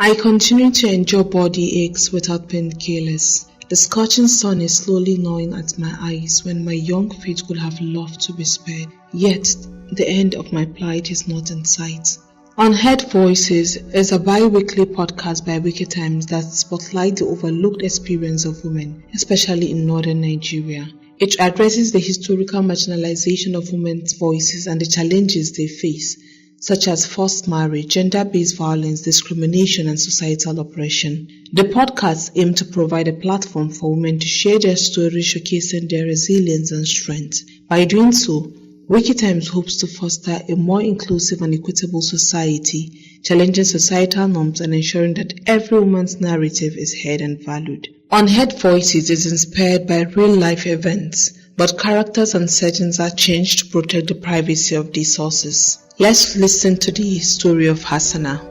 I continue to endure body aches without painkillers. The scorching sun is slowly gnawing at my eyes when my young feet would have loved to be spared. Yet, the end of my plight is not in sight. Unheard Voices is a bi-weekly podcast by Wicked Times that spotlights the overlooked experience of women, especially in northern Nigeria. It addresses the historical marginalization of women's voices and the challenges they face, such as forced marriage, gender-based violence, discrimination, and societal oppression. The podcasts aim to provide a platform for women to share their stories, showcasing their resilience and strength. By doing so, Wicked Times hopes to foster a more inclusive and equitable society, challenging societal norms and ensuring that every woman's narrative is heard and valued. Unheard Voices is inspired by real-life events, but characters and settings are changed to protect the privacy of these sources. Let's listen to the story of Hassana.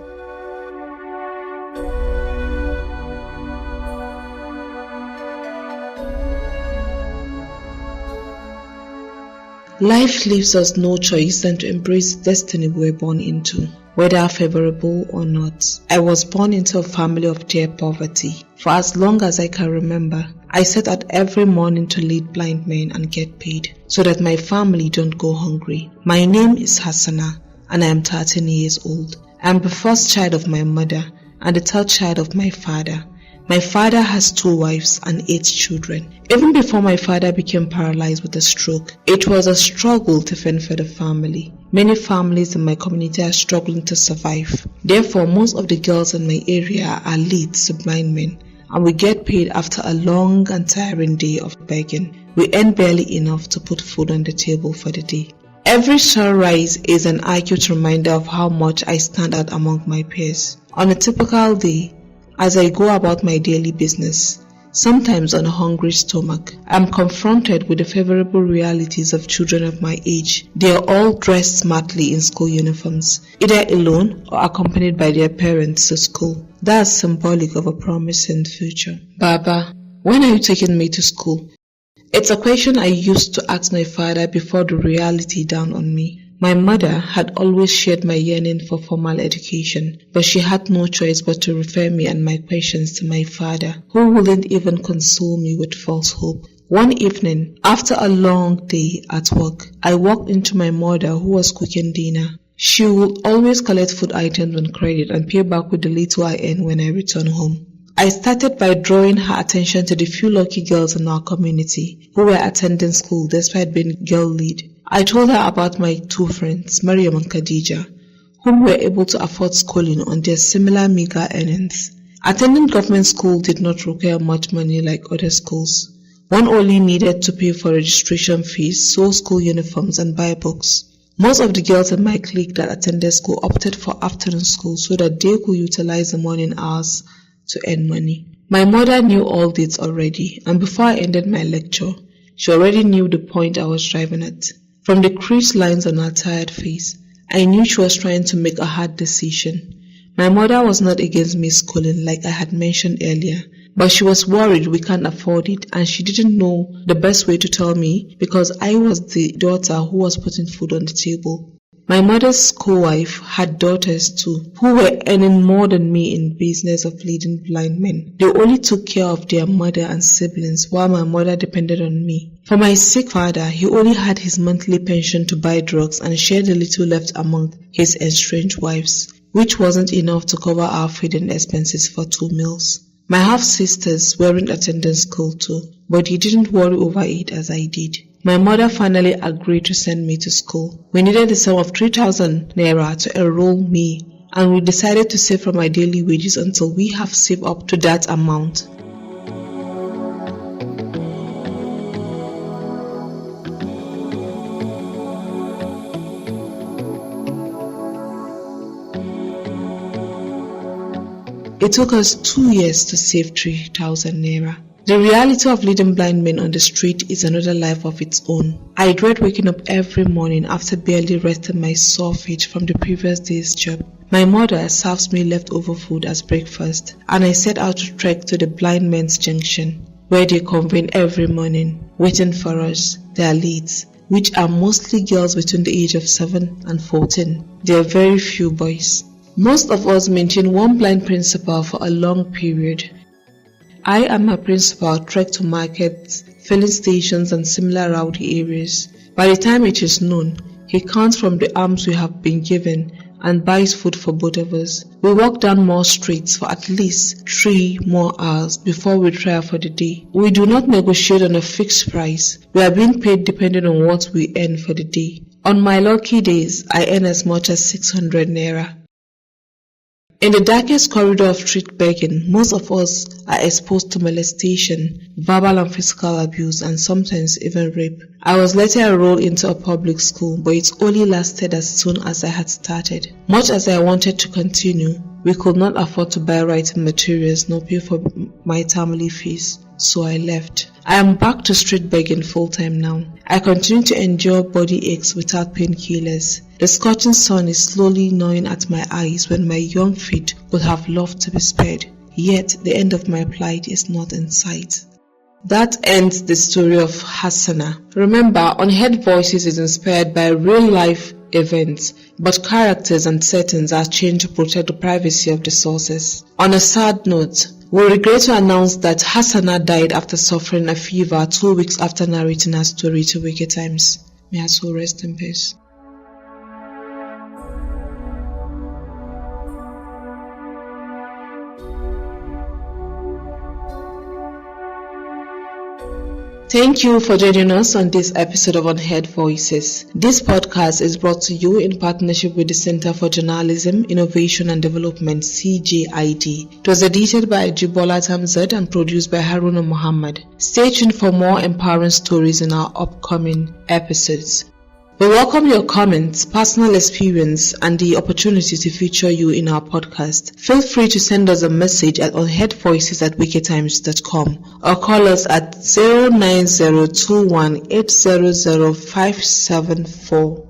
Life leaves us no choice than to embrace the destiny we were born into, whether favorable or not. I was born into a family of dire poverty. For as long as I can remember, I set out every morning to lead blind men and get paid, so that my family don't go hungry. My name is Hassana, and I am 13 years old. I am the first child of my mother and the third child of my father. My father has 2 wives and 8 children. Even before my father became paralyzed with a stroke, it was a struggle to fend for the family. Many families in my community are struggling to survive. Therefore, most of the girls in my area are leads to blind men, and we get paid after a long and tiring day of begging. We earn barely enough to put food on the table for the day. Every sunrise is an acute reminder of how much I stand out among my peers. On a typical day, as I go about my daily business, sometimes on a hungry stomach, I am confronted with the favorable realities of children of my age. They are all dressed smartly in school uniforms, either alone or accompanied by their parents to school. That's symbolic of a promising future. Baba, when are you taking me to school? It's a question I used to ask my father before the reality dawned on me. My mother had always shared my yearning for formal education, but she had no choice but to refer me and my questions to my father, who wouldn't even console me with false hope. One evening, after a long day at work, I walked into my mother who was cooking dinner. She would always collect food items on credit and pay back with the little I earn when I return home. I started by drawing her attention to the few lucky girls in our community who were attending school despite being girl lead. I told her about my 2 friends, Mariam and Khadija, whom were able to afford schooling on their similar meager earnings. Attending government school did not require much money like other schools. One only needed to pay for registration fees, sew school uniforms, and buy books. Most of the girls in my clique that attended school opted for afternoon school so that they could utilize the morning hours to earn money. My mother knew all this already, and before I ended my lecture, she already knew the point I was driving at. From the creased lines on her tired face, I knew she was trying to make a hard decision. My mother was not against me schooling like I had mentioned earlier, but she was worried we can't afford it, and she didn't know the best way to tell me because I was the daughter who was putting food on the table. My mother's co-wife had daughters too, who were earning more than me in business of leading blind men. They only took care of their mother and siblings while my mother depended on me. For my sick father, he only had his monthly pension to buy drugs and share the little left among his estranged wives, which wasn't enough to cover our feeding expenses for 2 meals. My half-sisters weren't attending school too, but he didn't worry over it as I did. My mother finally agreed to send me to school. We needed the sum of 3,000 naira to enroll me, and we decided to save from my daily wages until we have saved up to that amount. It took us 2 years to save 3,000 naira. The reality of leading blind men on the street is another life of its own. I dread waking up every morning after barely resting my sore feet from the previous day's job. My mother serves me leftover food as breakfast, and I set out to trek to the blind men's junction, where they convene every morning, waiting for us, their leads. which are mostly girls between the age of 7 and 14. There are very few boys. Most of us maintain one blind principal for a long period. I and my principal trek to markets, filling stations and similar rowdy areas. By the time it is noon, he counts from the alms we have been given and buys food for both of us. We walk down more streets for at least 3 more hours before we retire for the day. We do not negotiate on a fixed price. We are being paid depending on what we earn for the day. On my lucky days, I earn as much as 600 naira. In the darkest corridor of street begging, most of us are exposed to molestation, verbal and physical abuse, and sometimes even rape. I was later enrolled into a public school, but it only lasted as soon as I had started. Much as I wanted to continue, we could not afford to buy writing materials nor pay for my family fees, so I left. I am back to street begging full-time now. I continue to endure body aches without painkillers. The scorching sun is slowly gnawing at my eyes when my young feet would have loved to be spared. Yet the end of my plight is not in sight. That ends the story of Hassana. Remember, Unheard Voices is inspired by real-life events, but characters and settings are changed to protect the privacy of the sources. On a sad note, we regret to announce that Hassana died after suffering a fever 2 weeks after narrating her story to Wicked Times. May her soul rest in peace. Thank you for joining us on this episode of Unheard Voices. This podcast is brought to you in partnership with the Center for Journalism, Innovation and Development, CJID. It was edited by Jibola Tamzad and produced by Haruna Muhammad. Stay tuned for more empowering stories in our upcoming episodes. We welcome your comments, personal experience, and the opportunity to feature you in our podcast. Feel free to send us a message at unheardvoices@wikitimes.com or call us at 09021800574.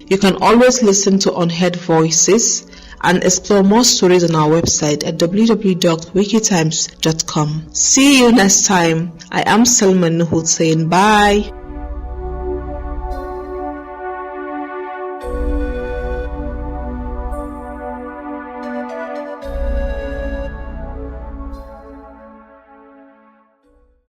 You can always listen to Unheard Voices and explore more stories on our website at www.wikitimes.com. See you next time. I am Salman Nuhud saying bye.